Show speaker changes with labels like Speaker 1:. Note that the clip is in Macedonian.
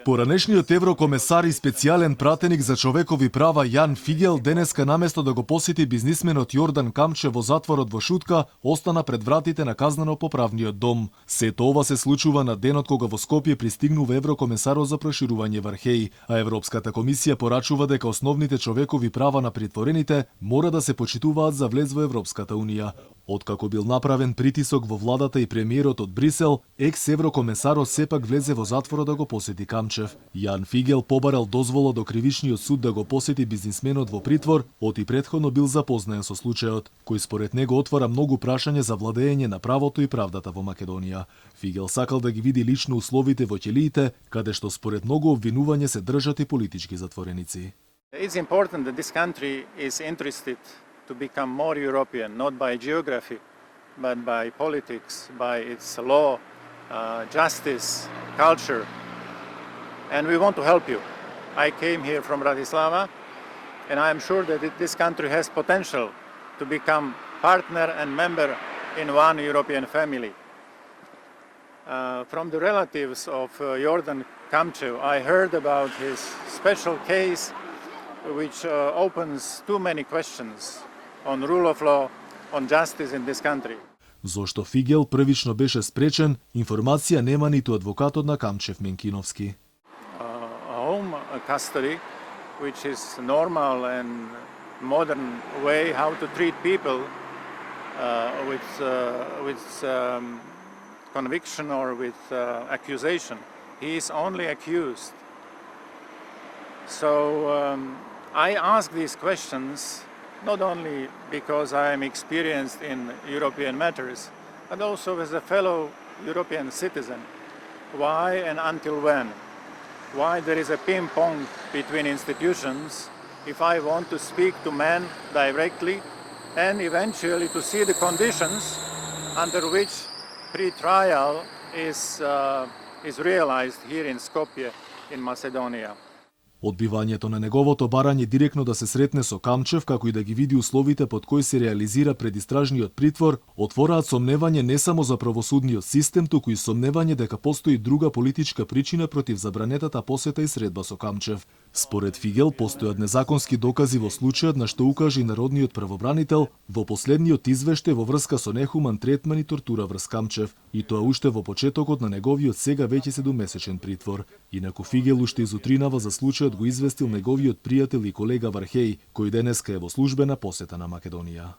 Speaker 1: Поранешниот еврокомесар и специјален пратеник за човекови права Јан Фигел денеска наместо да го посети бизнисменот Јордан Камчев во затворот во Шутка, остана пред вратите на казнено-поправниот дом. Сето ова се случува на денот кога во Скопје пристигнува еврокомесарот за проширување Вархеј, а Европската комисија порачува дека основните човекови права на притворените мора да се почитуваат за влез во Европската унија. Откако бил направен притисок во владата и премиерот од Брисел, екс-еврокомесарот сепак влезе во затворот да го посети Камчев. Јан Фигел побарал дозвола до кривичниот суд да го посети бизнисменот во притвор, оти претходно бил запознаен со случајот, кој според него отвара многу прашања за владење на правото и правдата во Македонија. Фигел сакал да ги види лично условите во ќелиите, каде што според многу обвинување се држат и политички затвореници.
Speaker 2: It's important that this country is interested to become more European, not by geography, but by politics, by its law, justice, culture. And we want to help you. I came here from Bratislava, and I am sure that this country has potential to become partner and member in one European family. From the relatives of Jordan Kamčev, I heard about his special case, which opens too many questions on rule of law, on justice in this country.
Speaker 1: Зошто Фигел првично беше спречен, информација нема ниту адвокатот на Камчев Менкиновски.
Speaker 2: Home custody, which is normal and modern way how to treat people with conviction or with accusation. He is only accused. So I ask these questions not only because I am experienced in European matters, but also as a fellow European citizen. Why and until when? Why there is a ping-pong between institutions if I want to speak to men directly and eventually to see the conditions under which pre-trial is realized here in Skopje in Macedonia.
Speaker 1: Одбивањето на неговото барање директно да се сретне со Камчев, како и да ги види условите под кои се реализира предистражниот притвор, отвораат сомневање не само за правосудниот систем, туку и сомневање дека постои друга политичка причина против забранетата посета и средба со Камчев. Според Фигел, постојат незаконски докази во случајот, на што укажа и народниот правобранител во последниот извештај во врска со нехуман третман и тортура врз Камчев, и тоа уште во почетокот на неговиот сега веќе 7-месечен притвор. Инаку Фигел уште изутринава за случајот го известил неговиот пријател и колега Вархеј, кој денеска е во службена посета на Македонија.